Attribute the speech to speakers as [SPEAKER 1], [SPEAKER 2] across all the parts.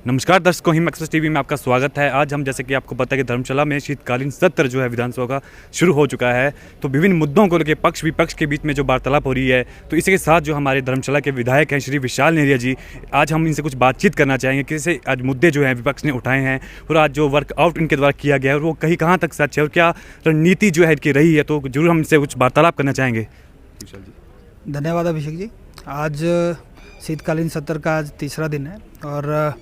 [SPEAKER 1] नमस्कार दर्शकों, him express TV में आपका स्वागत है। आज हम जैसे कि आपको पता है कि धर्मशाला में शीतकालीन सत्र जो है विधानसभा का शुरू हो चुका है। तो विभिन्न मुद्दों को लेकर पक्ष विपक्ष के बीच में जो वार्तालाप हो रही है, तो इसी के साथ जो हमारे धर्मशाला के विधायक हैं श्री विशाल नेहरिया जी, आज हम इनसे कुछ बातचीत करना चाहेंगे। कैसे आज मुद्दे जो हैं विपक्ष ने उठाए हैं और आज जो वर्कआउट इनके द्वारा किया गया है वो कहाँ तक सच है और क्या रणनीति जो है इनकी रही है, तो जरूर हम इनसे कुछ वार्तालाप करना चाहेंगे। विशाल जी,
[SPEAKER 2] धन्यवाद अभिषेक जी। आज शीतकालीन सत्र का आज तीसरा दिन है और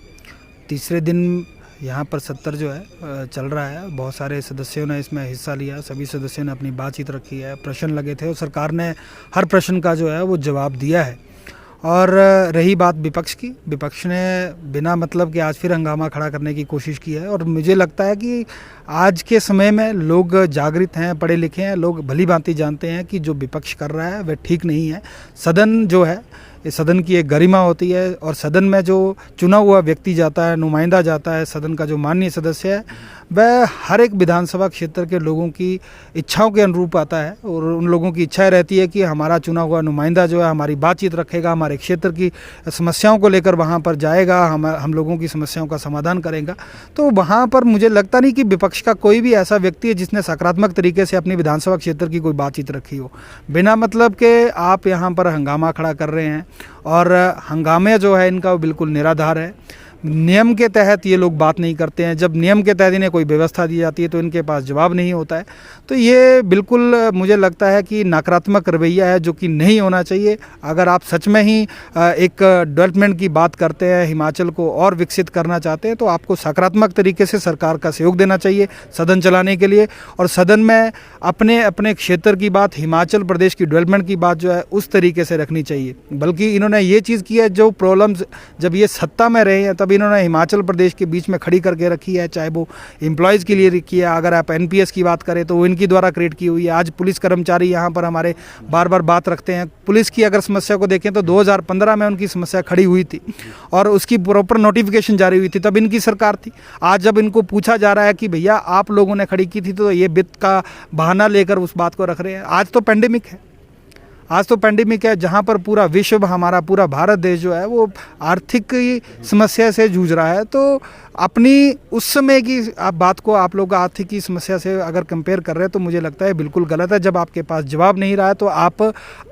[SPEAKER 2] तीसरे दिन यहाँ पर सत्र जो है चल रहा है। बहुत सारे सदस्यों ने इसमें हिस्सा लिया, सभी सदस्यों ने अपनी बातचीत रखी है, प्रश्न लगे थे और सरकार ने हर प्रश्न का जो है वो जवाब दिया है। और रही बात विपक्ष की, विपक्ष ने बिना मतलब कि आज फिर हंगामा खड़ा करने की कोशिश की है। और मुझे लगता है कि आज के समय में लोग जागृत हैं, पढ़े लिखे हैं, लोग भली भांति जानते हैं कि जो विपक्ष कर रहा है वह ठीक नहीं है। सदन जो है, इस सदन की एक गरिमा होती है और सदन में जो चुना हुआ व्यक्ति जाता है, नुमाइंदा जाता है, सदन का जो माननीय सदस्य है वह हर एक विधानसभा क्षेत्र के लोगों की इच्छाओं के अनुरूप आता है और उन लोगों की इच्छा रहती है कि हमारा चुना हुआ नुमाइंदा जो है हमारी बातचीत रखेगा, हमारे क्षेत्र की समस्याओं को लेकर वहाँ पर जाएगा, हम लोगों की समस्याओं का समाधान करेगा। तो वहाँ पर मुझे लगता नहीं कि विपक्ष का कोई भी ऐसा व्यक्ति है जिसने सकारात्मक तरीके से अपनी विधानसभा क्षेत्र की कोई बातचीत रखी हो। बिना मतलब के आप यहाँ पर हंगामा खड़ा कर रहे हैं और हंगामे जो है इनका बिल्कुल निराधार है। नियम के तहत ये लोग बात नहीं करते हैं। जब नियम के तहत इन्हें कोई व्यवस्था दी जाती है तो इनके पास जवाब नहीं होता है। तो ये बिल्कुल मुझे लगता है कि नकारात्मक रवैया है जो कि नहीं होना चाहिए। अगर आप सच में ही एक डेवलपमेंट की बात करते हैं, हिमाचल को और विकसित करना चाहते हैं, तो आपको सकारात्मक तरीके से सरकार का सहयोग देना चाहिए सदन चलाने के लिए। और सदन में अपने अपने क्षेत्र की बात, हिमाचल प्रदेश की डेवलपमेंट की बात जो है उस तरीके से रखनी चाहिए। बल्कि इन्होंने ये चीज़ की है, जो प्रॉब्लम्स जब ये सत्ता में रहे हैं तब इन्होंने हिमाचल प्रदेश के बीच में खड़ी करके रखी है, चाहे वो एम्प्लॉयज़ के लिए रखी है। अगर आप एनपीएस की बात करें तो वो इनकी द्वारा क्रिएट की हुई है। आज पुलिस कर्मचारी यहाँ पर हमारे बार बार बात रखते हैं। पुलिस की अगर समस्या को देखें तो 2015 में उनकी समस्या खड़ी हुई थी और उसकी प्रॉपर नोटिफिकेशन जारी हुई थी, तब इनकी सरकार थी। आज जब इनको पूछा जा रहा है कि भैया आप लोगों ने खड़ी की थी, तो ये वित्त का बहाना लेकर उस बात को रख रहे हैं। आज तो पेंडेमिक है, आज तो पेंडेमिक है जहाँ पर पूरा विश्व, हमारा पूरा भारत देश जो है वो आर्थिक समस्या से जूझ रहा है। तो अपनी उस समय की आप बात को आप लोग आर्थिक की समस्या से अगर कंपेयर कर रहे हैं तो मुझे लगता है बिल्कुल गलत है। जब आपके पास जवाब नहीं रहा है तो आप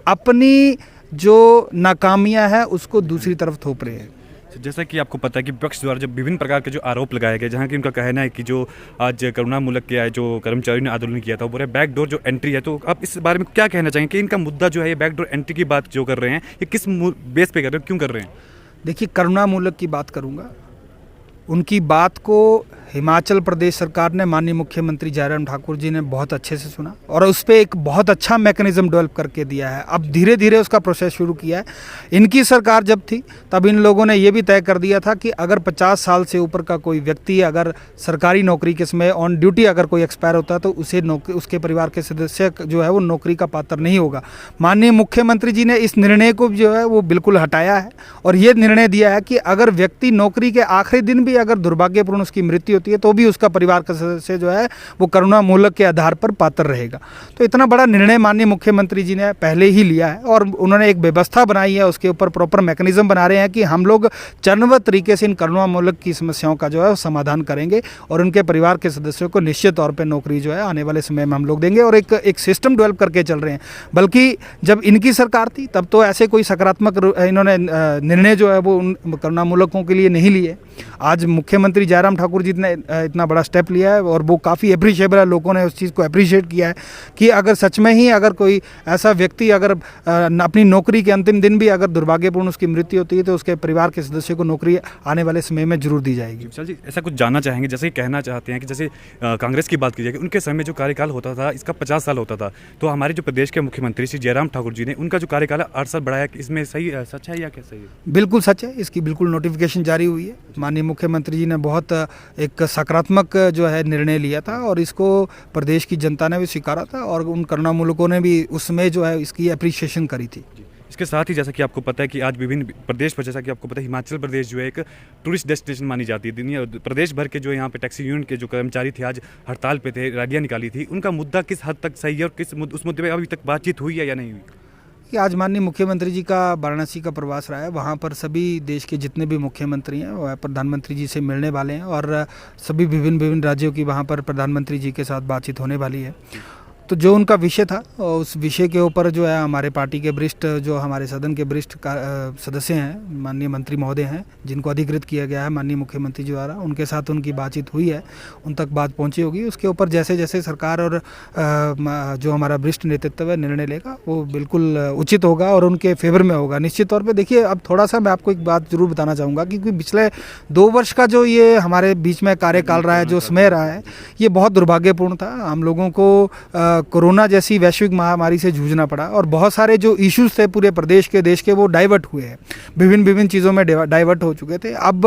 [SPEAKER 2] अपनी जो नाकामियाँ हैं उसको दूसरी तरफ थोप रहे हैं।
[SPEAKER 1] जैसा कि आपको पता है कि विपक्ष द्वारा जब विभिन्न प्रकार के जो आरोप लगाए गए, जहां कि उनका कहना है कि जो आज करुणामूलक किया है, जो कर्मचारियों ने आंदोलन किया था, वो बैकडोर जो एंट्री है, तो आप इस बारे में क्या कहना चाहेंगे कि इनका मुद्दा जो है ये बैकडोर एंट्री की बात जो कर रहे हैं, ये किस बेस पे कर रहे हैं, क्यों कर रहे हैं?
[SPEAKER 2] देखिए, करुणामूलक की बात करूँगा, उनकी बात को हिमाचल प्रदेश सरकार ने, माननीय मुख्यमंत्री जयराम ठाकुर जी ने बहुत अच्छे से सुना और उस पर एक बहुत अच्छा मैकेनिज्म डेवलप करके दिया है। अब धीरे धीरे उसका प्रोसेस शुरू किया है। इनकी सरकार जब थी तब इन लोगों ने ये भी तय कर दिया था कि अगर 50 साल से ऊपर का कोई व्यक्ति अगर सरकारी नौकरी के समय ऑन ड्यूटी अगर कोई एक्सपायर होता है तो उसे उसके परिवार के सदस्य जो है वो नौकरी का पात्र नहीं होगा। माननीय मुख्यमंत्री जी ने इस निर्णय को जो है वो बिल्कुल हटाया है और ये निर्णय दिया है कि अगर व्यक्ति नौकरी के आखिरी दिन भी अगर दुर्भाग्यपूर्ण उसकी मृत्यु होती है तो भी उसका परिवार का सदस्य जो है वो करुणामूलक के आधार पर पात्र रहेगा। तो इतना बड़ा निर्णय माननीय मुख्यमंत्री जी ने पहले ही लिया है और उन्होंने एक व्यवस्था बनाई है, उसके ऊपर प्रॉपर मैकेनिज्म बना रहे हैं कि हम लोग चरणबद्ध तरीके से इन करुणामूलक की समस्याओं का जो है समाधान करेंगे और उनके परिवार के सदस्यों को निश्चित तौर पर नौकरी जो है आने वाले समय में हम लोग देंगे और एक सिस्टम डेवलप करके चल रहे हैं। बल्कि जब इनकी सरकार थी तब तो ऐसे कोई सकारात्मक इन्होंने निर्णय जो है वो उन करुणामूलकों के लिए नहीं लिए। आज मुख्यमंत्री जयराम ठाकुर जी ने इतना बड़ा स्टेप लिया है और वो काफ़ी अप्रिशिएबल है। लोगों ने उस चीज़ को अप्रिशिएट किया है कि अगर सच में ही अगर कोई ऐसा व्यक्ति अगर अपनी नौकरी के अंतिम दिन भी अगर दुर्भाग्यपूर्ण उसकी मृत्यु होती है तो उसके परिवार के सदस्य को नौकरी आने वाले समय में जरूर दी जाएगी।
[SPEAKER 1] चल जी, ऐसा कुछ जानना चाहेंगे, जैसे कहना चाहते हैं कि जैसे कांग्रेस की बात की जाए, उनके समय जो कार्यकाल होता था इसका 50 साल होता था, तो हमारे जो प्रदेश के मुख्यमंत्री श्री जयराम ठाकुर जी ने उनका जो कार्यकाल 8 साल बढ़ाया, इसमें सही सच है या क्या सही है?
[SPEAKER 2] बिल्कुल सच है, इसकी बिल्कुल नोटिफिकेशन जारी हुई है। माननीय मुख्यमंत्री जी ने बहुत एक सकारात्मक जो है निर्णय लिया था और इसको प्रदेश की जनता ने भी स्वीकारा था और उन करुणामूलकों ने भी उसमें जो है इसकी अप्रिशिएशन करी थी।
[SPEAKER 1] इसके साथ ही जैसा कि आपको पता है कि आज विभिन्न प्रदेश पर, जैसा कि आपको पता है हिमाचल प्रदेश जो है एक टूरिस्ट डेस्टिनेशन मानी जाती है। दुनिया प्रदेश भर के जो यहाँ पे टैक्सी यूनियन के जो कर्मचारी थे आज हड़ताल पे थे, रैलियाँ निकाली थी। उनका मुद्दा किस हद तक सही है और किस उस मुद्दे पे अभी तक बातचीत हुई है या नहीं हुई?
[SPEAKER 2] कि आज माननीय मुख्यमंत्री जी का वाराणसी का प्रवास रहा है। वहाँ पर सभी देश के जितने भी मुख्यमंत्री हैं वह प्रधानमंत्री जी से मिलने वाले हैं और सभी विभिन्न विभिन्न राज्यों की वहाँ पर प्रधानमंत्री जी के साथ बातचीत होने वाली है। तो जो उनका विषय था उस विषय के ऊपर जो है हमारे पार्टी के वरिष्ठ, जो हमारे सदन के वरिष्ठ सदस्य हैं, माननीय मंत्री महोदय हैं, जिनको अधिकृत किया गया है माननीय मुख्यमंत्री जी द्वारा, उनके साथ उनकी बातचीत हुई है, उन तक बात पहुंची होगी। उसके ऊपर जैसे जैसे सरकार और जो हमारा वरिष्ठ नेतृत्व है निर्णय लेगा वो बिल्कुल उचित होगा और उनके फेवर में होगा निश्चित तौर पर। देखिए, अब थोड़ा सा मैं आपको एक बात जरूर बताना चाहूँगा, क्योंकि पिछले 2 वर्ष का जो ये हमारे बीच में कार्यकाल रहा है, जो समय रहा है, ये बहुत दुर्भाग्यपूर्ण था। हम लोगों को कोरोना जैसी वैश्विक महामारी से जूझना पड़ा और बहुत सारे जो इश्यूज थे पूरे प्रदेश के, देश के, वो डाइवर्ट हुए हैं, विभिन्न चीज़ों में डाइवर्ट हो चुके थे। अब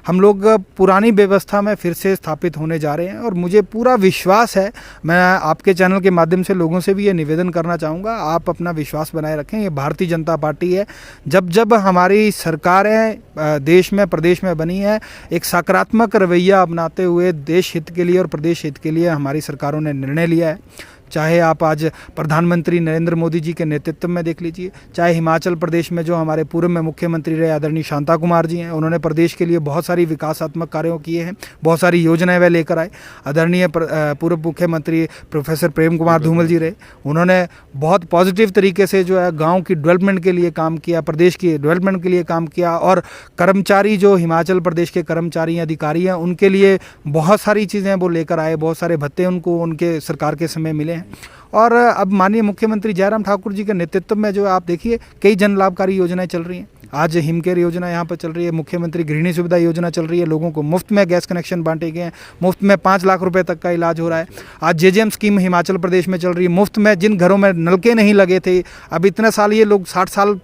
[SPEAKER 2] हम लोग पुरानी व्यवस्था में फिर से स्थापित होने जा रहे हैं और मुझे पूरा विश्वास है, मैं आपके चैनल के माध्यम से लोगों से भी ये निवेदन करना चाहूँगा, आप अपना विश्वास बनाए रखें। ये भारतीय जनता पार्टी है, जब जब हमारी सरकारें देश में, प्रदेश में बनी है, एक सकारात्मक रवैया अपनाते हुए देश हित के लिए और प्रदेश हित के लिए हमारी सरकारों ने निर्णय लिया है। चाहे आप आज प्रधानमंत्री नरेंद्र मोदी जी के नेतृत्व में देख लीजिए, चाहे हिमाचल प्रदेश में जो हमारे पूर्व में मुख्यमंत्री रहे आदरणीय शांता कुमार जी हैं, उन्होंने प्रदेश के लिए बहुत सारी विकासात्मक कार्यों किए हैं, बहुत सारी योजनाएं वे लेकर आए। आदरणीय पूर्व मुख्यमंत्री प्रोफेसर प्रेम कुमार धूमल जी रहे, उन्होंने बहुत पॉजिटिव तरीके से जो है गाँव की डेवलपमेंट के लिए काम किया, प्रदेश की डेवलपमेंट के लिए काम किया। और कर्मचारी जो हिमाचल प्रदेश के कर्मचारी अधिकारी हैं, उनके लिए बहुत सारी चीज़ें वो लेकर आए, बहुत सारे भत्ते उनको उनके सरकार के समय मिले। और अब माननीय मुख्यमंत्री जयराम ठाकुर जी के नेतृत्व में जो आप देखिए कई जन लाभकारी योजनाएं चल रही हैं। आज हिमकेयर योजना यहाँ पर चल रही है, मुख्यमंत्री गृहिणी सुविधा योजना चल रही है, लोगों को मुफ्त में गैस कनेक्शन बांटे गए हैं, मुफ्त में 5 लाख रुपए तक का इलाज हो रहा है। आज जेजेएम स्कीम हिमाचल प्रदेश में चल रही है, मुफ्त में जिन घरों में नलके नहीं लगे थे, अब इतने साल ये लोग 60 साल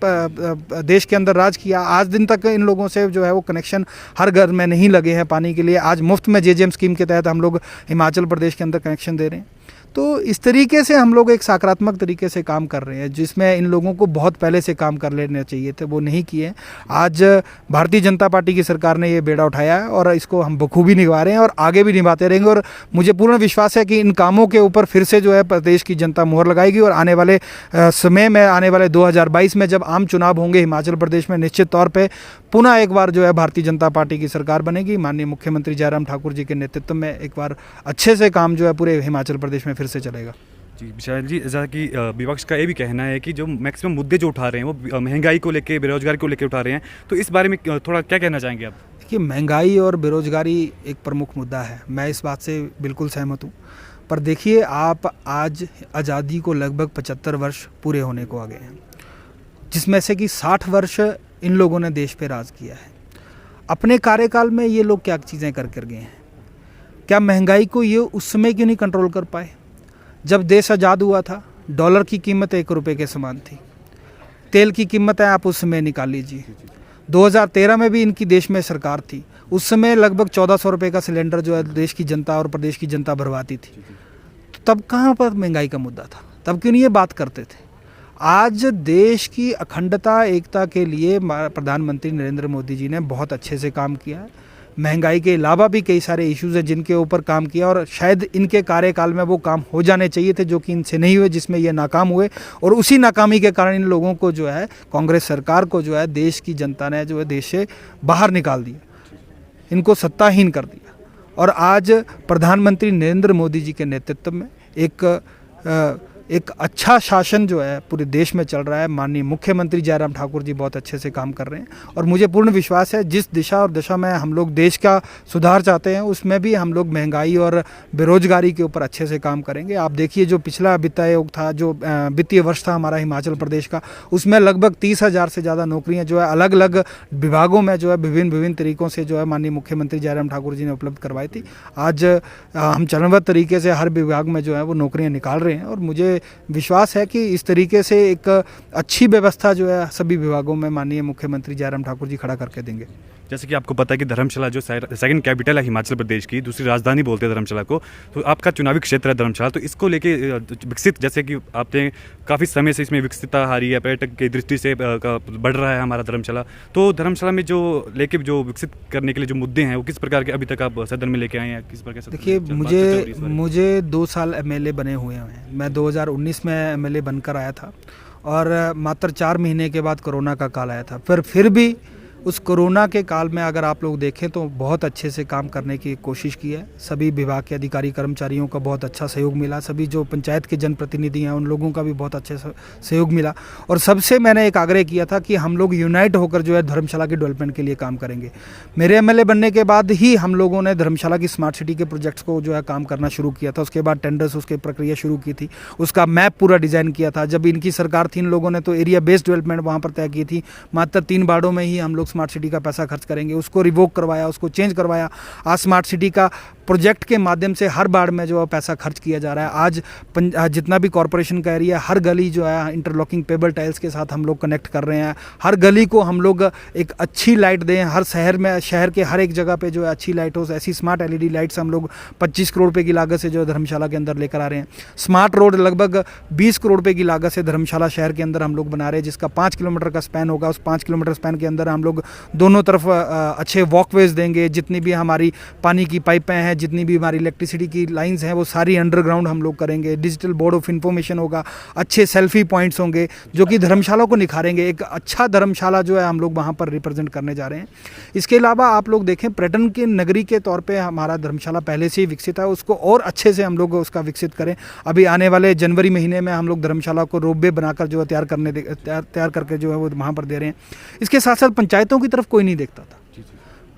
[SPEAKER 2] देश के अंदर राज किया, आज दिन तक इन लोगों से जो है वो कनेक्शन हर घर में नहीं लगे हैं पानी के लिए। आज मुफ्त में जेजेएम स्कीम के तहत हम लोग हिमाचल प्रदेश के अंदर कनेक्शन दे रहे हैं। तो इस तरीके से हम लोग एक सकारात्मक तरीके से काम कर रहे हैं, जिसमें इन लोगों को बहुत पहले से काम कर लेना चाहिए थे, वो नहीं किए। आज भारतीय जनता पार्टी की सरकार ने ये बेड़ा उठाया है और इसको हम बखूबी निभा रहे हैं और आगे भी निभाते रहेंगे। और मुझे पूर्ण विश्वास है कि इन कामों के ऊपर फिर से जो है प्रदेश की जनता मुहर लगाएगी और आने वाले समय में, आने वाले 2022 में जब आम चुनाव होंगे हिमाचल प्रदेश में, निश्चित तौर पर पुनः एक बार जो है भारतीय जनता पार्टी की सरकार बनेगी। माननीय मुख्यमंत्री जयराम ठाकुर जी के नेतृत्व में एक बार अच्छे से काम जो है पूरे हिमाचल प्रदेश में फिर से चलेगा।
[SPEAKER 1] जी विशाल जी, जैसा कि विपक्ष का ये भी कहना है कि जो मैक्सिमम मुद्दे जो उठा रहे हैं वो महंगाई को लेके, बेरोजगारी को लेके उठा रहे हैं, तो इस बारे में थोड़ा क्या कहना चाहेंगे आप?
[SPEAKER 2] देखिए, महंगाई और बेरोजगारी एक प्रमुख मुद्दा है, मैं इस बात से बिल्कुल सहमत हूँ। पर देखिए, आप आज आज़ादी को लगभग 75 वर्ष पूरे होने को आ गए हैं, जिसमें से कि 60 वर्ष इन लोगों ने देश पे राज किया है। अपने कार्यकाल में ये लोग क्या चीज़ें कर गए हैं? क्या महंगाई को ये उस समय क्यों नहीं कंट्रोल कर पाए? जब देश आज़ाद हुआ था, डॉलर की कीमत 1 रुपये के समान थी, तेल की कीमतें आप उस समय निकाल लीजिए। 2013 में भी इनकी देश में सरकार थी, उस समय लगभग 1400 रुपये का सिलेंडर जो है देश की जनता और प्रदेश की जनता भरवाती थी। तो तब कहाँ पर महंगाई का मुद्दा था? तब क्यों नहीं ये बात करते थे? आज देश की अखंडता, एकता के लिए प्रधानमंत्री नरेंद्र मोदी जी ने बहुत अच्छे से काम किया है। महंगाई के अलावा भी कई सारे इश्यूज़ हैं जिनके ऊपर काम किया और शायद इनके कार्यकाल में वो काम हो जाने चाहिए थे, जो कि इनसे नहीं हुए, जिसमें ये नाकाम हुए। और उसी नाकामी के कारण इन लोगों को जो है, कांग्रेस सरकार को जो है, देश की जनता ने जो है देश से बाहर निकाल दिया, इनको सत्ताहीन कर दिया। और आज प्रधानमंत्री नरेंद्र मोदी जी के नेतृत्व में एक अच्छा शासन जो है पूरे देश में चल रहा है। माननीय मुख्यमंत्री जयराम ठाकुर जी बहुत अच्छे से काम कर रहे हैं और मुझे पूर्ण विश्वास है जिस दिशा और दशा में हम लोग देश का सुधार चाहते हैं, उसमें भी हम लोग महंगाई और बेरोजगारी के ऊपर अच्छे से काम करेंगे। आप देखिए, जो पिछला वित्त आयोग था, जो वित्तीय वर्ष था हमारा हिमाचल प्रदेश का, उसमें लगभग 30,000 से ज़्यादा नौकरियाँ जो है अलग अलग विभागों में जो है विभिन्न तरीक़ों से जो है माननीय मुख्यमंत्री जयराम ठाकुर जी ने उपलब्ध करवाई थी। आज हम चरणबद्ध तरीके से हर विभाग में जो है वो नौकरियाँ निकाल रहे हैं और मुझे विश्वास है कि इस तरीके से एक अच्छी व्यवस्था जो है सभी विभागों में माननीय मुख्यमंत्री जयराम ठाकुर जी खड़ा करके देंगे।
[SPEAKER 1] जैसे कि आपको पता है कि धर्मशाला जो सेकंड कैपिटल है हिमाचल प्रदेश की, दूसरी राजधानी बोलते हैं धर्मशाला को, तो आपका चुनावी क्षेत्र है धर्मशाला, तो इसको लेके विकसित, जैसे कि आपने काफ़ी समय से इसमें विकसितता आ रही है, पर्यटक की दृष्टि से बढ़ रहा है हमारा धर्मशाला, तो धर्मशाला में जो विकसित करने के लिए जो मुद्दे हैं वो किस प्रकार के अभी तक आप सदन में लेके आए हैं, किस प्रकार से?
[SPEAKER 2] देखिए, मुझे 2 साल MLA बने हुए हैं। मैं 2019 में MLA बनकर आया था और मात्र 4 महीने के बाद कोरोना का काल आया था। फिर भी उस कोरोना के काल में अगर आप लोग देखें तो बहुत अच्छे से काम करने की कोशिश की है। सभी विभाग के अधिकारी कर्मचारियों का बहुत अच्छा सहयोग मिला, सभी जो पंचायत के जनप्रतिनिधि हैं उन लोगों का भी बहुत अच्छे सहयोग मिला। और सबसे मैंने एक आग्रह किया था कि हम लोग यूनाइट होकर जो है धर्मशाला के डेवलपमेंट के लिए काम करेंगे। मेरे एमएलए बनने के बाद ही हम लोगों ने धर्मशाला की स्मार्ट सिटी के प्रोजेक्ट्स को जो है काम करना शुरू किया था। उसके बाद टेंडर्स उसकी प्रक्रिया शुरू की थी, उसका मैप पूरा डिज़ाइन किया था। जब इनकी सरकार थी इन लोगों ने तो एरिया बेस्ड डेवलपमेंट वहाँ पर तय की थी। मात्र 3 वार्डों में ही हम लोग स्मार्ट सिटी का पैसा खर्च करेंगे, उसको रिवोक करवाया, उसको चेंज करवाया। आज स्मार्ट सिटी का प्रोजेक्ट के माध्यम से हर वार्ड में जो है पैसा खर्च किया जा रहा है। आज जितना भी कॉरपोरेशन का एरिया, हर गली जो है इंटरलॉकिंग पेबल टाइल्स के साथ हम लोग कनेक्ट कर रहे हैं। हर गली को हम लोग एक अच्छी लाइट दें, हर शहर के हर एक जगह पे जो है अच्छी लाइट हो, ऐसी स्मार्ट एलईडी लाइट्स हम लोग 25 करोड़ रुपए की लागत से जो है धर्मशाला के अंदर लेकर आ रहे हैं। स्मार्ट रोड लगभग 20 करोड़ रुपए की लागत से धर्मशाला शहर के अंदर हम लोग बना रहे हैं, जिसका 5 किलोमीटर का स्पैन होगा। उस 5 किलोमीटर स्पैन के अंदर हम लोग दोनों तरफ अच्छे वॉकवेज देंगे। जितनी भी हमारी पानी की पाइपें हैं, जितनी भी हमारी इलेक्ट्रिसिटी की लाइंस हैं, वो सारी अंडरग्राउंड हम लोग करेंगे। डिजिटल बोर्ड ऑफ इंफॉर्मेशन होगा, अच्छे सेल्फी पॉइंट्स होंगे जो कि धर्मशाला को निखारेंगे। एक अच्छा धर्मशाला जो है हम लोग वहाँ पर रिप्रेजेंट करने जा रहे हैं। इसके अलावा आप लोग देखें, पर्यटन की नगरी के तौर पे हमारा धर्मशाला पहले से ही विकसित है, उसको और अच्छे से हम लोग उसका विकसित करें। अभी आने वाले जनवरी महीने में हम लोग धर्मशाला को रोपवे बनाकर जो है तैयार करके जो है वो वहाँ पर दे रहे हैं। इसके साथ साथ पंचायतों की तरफ कोई नहीं देखता था।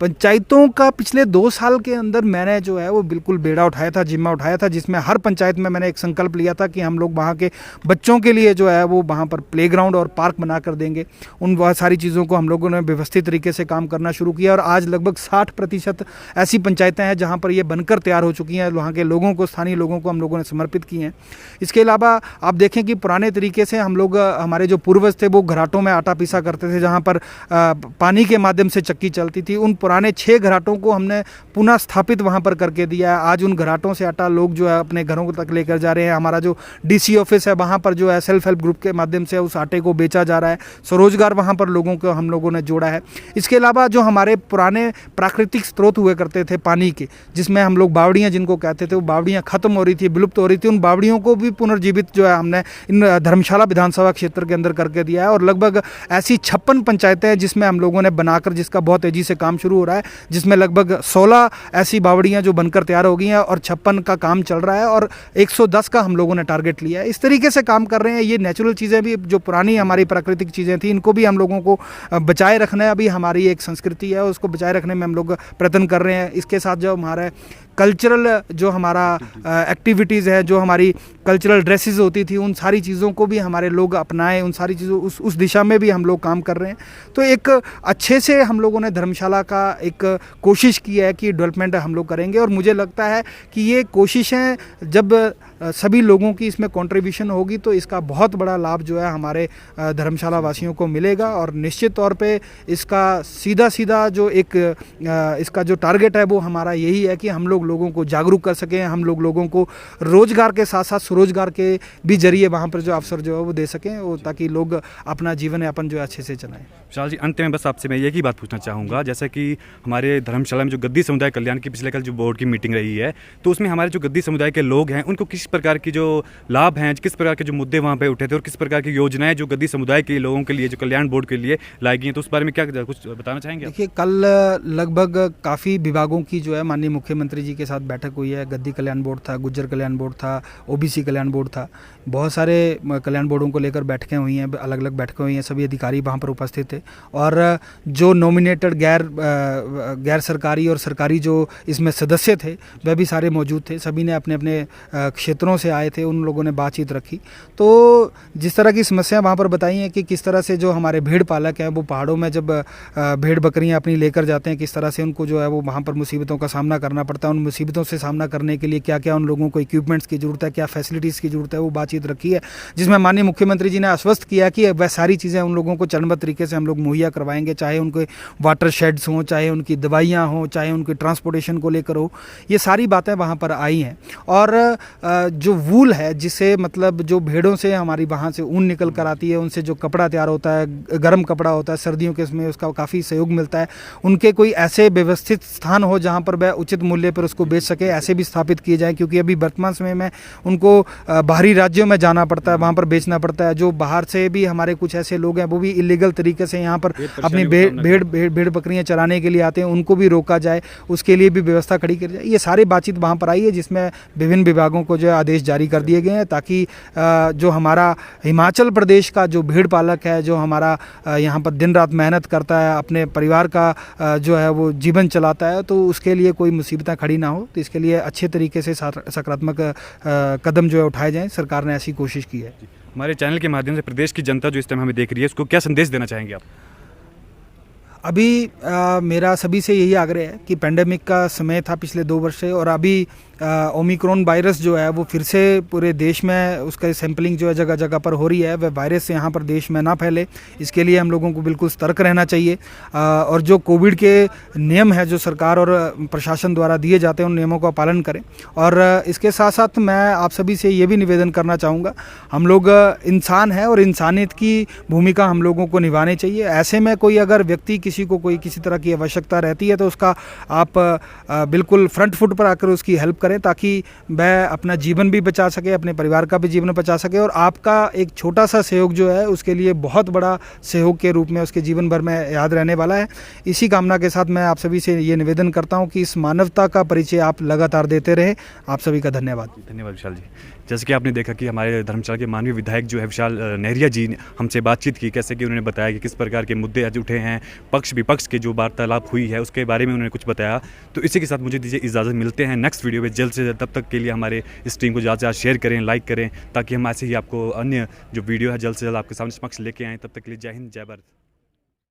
[SPEAKER 2] पंचायतों का पिछले 2 साल के अंदर मैंने जो है वो बिल्कुल बेड़ा उठाया था, जिम्मा उठाया था, जिसमें हर पंचायत में मैंने एक संकल्प लिया था कि हम लोग वहाँ के बच्चों के लिए जो है वो वहाँ पर प्लेग्राउंड और पार्क बना कर देंगे। उन बहुत सारी चीज़ों को हम लोगों ने व्यवस्थित तरीके से काम करना शुरू किया और आज लगभग 60% ऐसी पंचायतें हैं जहाँ पर ये बनकर तैयार हो चुकी हैं। वहाँ के लोगों को, स्थानीय लोगों को हम लोगों ने समर्पित की हैं। इसके अलावा आप देखें कि पुराने तरीके से हम लोग, हमारे जो पूर्वज थे वो घराटों में आटा पीसा करते थे, जहाँ पर पानी के माध्यम से चक्की चलती थी। उन पुराने 6 घराटों को हमने पुनः स्थापित वहां पर करके दिया है। आज उन घराटों से आटा लोग जो है अपने घरों तक लेकर जा रहे हैं। हमारा जो डीसी ऑफिस है वहां पर जो है सेल्फ हेल्प ग्रुप के माध्यम से उस आटे को बेचा जा रहा है। स्वरोजगार वहां पर लोगों को हम लोगों ने जोड़ा है। इसके अलावा जो हमारे पुराने प्राकृतिक स्रोत हुए करते थे पानी के, जिसमें हम लोग बावड़ियाँ जिनको कहते थे, वो बावड़ियाँ खत्म हो रही थी, विलुप्त हो रही थी, उन बावड़ियों को भी पुनर्जीवित जो है हमने इन धर्मशाला विधानसभा क्षेत्र के अंदर करके दिया है। और लगभग ऐसी 56 पंचायतें हैं जिसमें हम लोगों ने बनाकर, जिसका बहुत तेजी से काम शुरू हो रहा है, जिसमें लगभग 16 ऐसी बावड़ियां जो बनकर तैयार हो गई हैं और 56 का काम चल रहा है और 110 का हम लोगों ने टारगेट लिया है। इस तरीके से काम कर रहे हैं। ये नेचुरल चीज़ें भी, जो पुरानी हमारी प्राकृतिक चीज़ें थी, इनको भी हम लोगों को बचाए रखना है। अभी हमारी एक संस्कृति है, उसको बचाए रखने में हम लोग प्रयत्न कर रहे हैं। इसके साथ जो हमारा कल्चरल, जो हमारा एक्टिविटीज़ है, जो हमारी कल्चरल ड्रेसेस होती थी, उन सारी चीज़ों को भी हमारे लोग अपनाएं, उन सारी चीज़ों उस दिशा में भी हम लोग काम कर रहे हैं। तो एक अच्छे से हम लोगों ने धर्मशाला का एक कोशिश की है कि डेवलपमेंट हम लोग करेंगे। और मुझे लगता है कि ये कोशिशें जब सभी लोगों की इसमें कंट्रीब्यूशन होगी तो इसका बहुत बड़ा लाभ जो है हमारे धर्मशाला वासियों को मिलेगा। और निश्चित तौर पे इसका सीधा जो एक इसका जो टारगेट है वो हमारा यही है कि हम लोगों को जागरूक कर सकें, हम लोगों को रोजगार के साथ साथ स्वरोजगार के भी जरिए वहाँ पर जो अवसर जो है वो दे सकें, वो ताकि लोग अपना जीवन यापन जो है अच्छे से चलाएं।
[SPEAKER 1] विशाल जी, अंत में बस आपसे मैं एक ही बात पूछना चाहूँगा, जैसे कि हमारे धर्मशाला में जो गद्दी समुदाय कल्याण की पिछले कल जो बोर्ड की मीटिंग रही है, तो उसमें हमारे जो गद्दी समुदाय के लोग हैं उनको किस प्रकार की जो लाभ हैं, किस प्रकार के जो मुद्दे वहाँ पे उठे थे और किस प्रकार की योजनाएं जो गद्दी समुदाय के लोगों के लिए, जो कल्याण बोर्ड के लिए लाई गई हैं, तो उस बारे में क्या कुछ बताना चाहेंगे?
[SPEAKER 2] देखिए, कल लगभग काफ़ी विभागों की जो है माननीय मुख्यमंत्री जी के साथ बैठक हुई है। गद्दी कल्याण बोर्ड था, गुज्जर कल्याण बोर्ड था, ओबीसी कल्याण बोर्ड था, बहुत सारे कल्याण बोर्डों को लेकर बैठकें हुई हैं, अलग अलग बैठकें हुई हैं। सभी अधिकारी वहाँ पर उपस्थित थे और जो नॉमिनेटेड गैर सरकारी और सरकारी जो इसमें सदस्य थे वह भी सारे मौजूद थे। सभी ने अपने अपने क्षेत्रों से आए थे, उन लोगों ने बातचीत रखी। तो जिस तरह की समस्या वहाँ पर बताई हैं कि किस तरह से जो हमारे भेड़ पालक हैं वो पहाड़ों में जब भेड़ बकरियाँ अपनी लेकर जाते हैं, किस तरह से उनको जो है वो वहाँ पर मुसीबतों का सामना करना पड़ता है। उन मुसीबतों से सामना करने के लिए क्या क्या उन लोगों को इक्विपमेंट्स की ज़रूरत है, क्या फैसिलिटीज़ की ज़रूरत है, वो बातचीत रखी है, जिसमें माननीय मुख्यमंत्री जी ने आश्वस्त किया कि वह सारी चीज़ें उन लोगों को चरणबद्ध तरीके से हम लोग मुहैया करवाएंगे, चाहे उनके वाटर शेड्स हों, चाहे उनकी दवाइयाँ हों, चाहे उनके ट्रांसपोर्टेशन को लेकर हो। ये सारी बातें वहाँ पर आई हैं। और जो वूल है, जिसे मतलब जो भेड़ों से हमारी वहाँ से ऊन निकल कर आती है, उनसे जो कपड़ा तैयार होता है, गर्म कपड़ा होता है, सर्दियों के इसमें उसका काफ़ी सहयोग मिलता है। उनके कोई ऐसे व्यवस्थित स्थान हो जहाँ पर वह उचित मूल्य पर उसको बेच सके, ऐसे भी स्थापित किए जाएँ, क्योंकि अभी वर्तमान समय में उनको बाहरी राज्यों में जाना पड़ता है, वहाँ पर बेचना पड़ता है। जो बाहर से भी हमारे कुछ ऐसे लोग हैं वो भी इलीगल तरीके से यहाँ पर अपनी भेड़ बकरियाँ चराने के लिए आते हैं, उनको भी रोका जाए, उसके लिए भी व्यवस्था खड़ी करी जाए। ये सारी बातचीत वहाँ पर आई है, जिसमें विभिन्न विभागों को जो है आदेश जारी कर दिए गए हैं, ताकि जो हमारा हिमाचल प्रदेश का जो भेड़ पालक है, जो हमारा यहाँ पर दिन रात मेहनत करता है, अपने परिवार का जो है वो जीवन चलाता है, तो उसके लिए कोई मुसीबतें खड़ी ना हो। तो इसके लिए अच्छे तरीके से सकारात्मक कदम जो है उठाए जाएं। सरकार ने ऐसी कोशिश की है।
[SPEAKER 1] हमारे चैनल के माध्यम से प्रदेश की जनता जो इस टाइम हमें देख रही है, उसको क्या संदेश देना चाहेंगे आप?
[SPEAKER 2] अभी मेरा सभी से यही आग्रह है कि पेंडेमिक का समय था पिछले 2 वर्ष से, और अभी ओमिक्रॉन वायरस जो है वो फिर से पूरे देश में उसका सैंपलिंग जो है जगह जगह पर हो रही है। वह वायरस यहाँ पर देश में ना फैले, इसके लिए हम लोगों को बिल्कुल सतर्क रहना चाहिए। और जो कोविड के नियम है जो सरकार और प्रशासन द्वारा दिए जाते हैं, उन नियमों का पालन करें। और इसके साथ साथ मैं आप सभी से ये भी निवेदन करना चाहूँगा, हम लोग इंसान हैं और इंसानियत की भूमिका हम लोगों को निभानी चाहिए। ऐसे में कोई अगर व्यक्ति किसी को कोई किसी तरह की आवश्यकता रहती है तो उसका आप बिल्कुल फ्रंट फुट पर आकर उसकी हेल्प करें, ताकि वह अपना जीवन भी बचा सके, अपने परिवार का भी जीवन बचा सके। और आपका एक छोटा सा सहयोग जो है उसके लिए बहुत बड़ा सहयोग के रूप में उसके जीवन भर में याद रहने वाला है। इसी कामना के साथ मैं आप सभी से ये निवेदन करता हूँ कि इस मानवता का परिचय आप लगातार देते रहे। आप सभी का धन्यवाद।
[SPEAKER 1] धन्यवाद विशाल जी। जैसे कि आपने देखा कि हमारे धर्मशाला के माननीय विधायक जो है विशाल नेहरिया जी ने हमसे बातचीत की, कैसे कि उन्होंने बताया कि किस प्रकार के मुद्दे आज उठे हैं, पक्ष विपक्ष के जो वार्तालाप हुई है उसके बारे में उन्होंने कुछ बताया। तो इसी के साथ मुझे दीजिए इजाज़त, मिलते हैं नेक्स्ट वीडियो में जल्द से जल्द। तब तक के लिए हमारे इस टीम को ज़्यादा से ज़्यादा शेयर करें, लाइक करें, ताकि हम ऐसे ही आपको अन्य जो वीडियो है जल्द से जल्द आपके सामने समक्ष लेके आएँ। तब तक के लिए जय हिंद, जय भारत।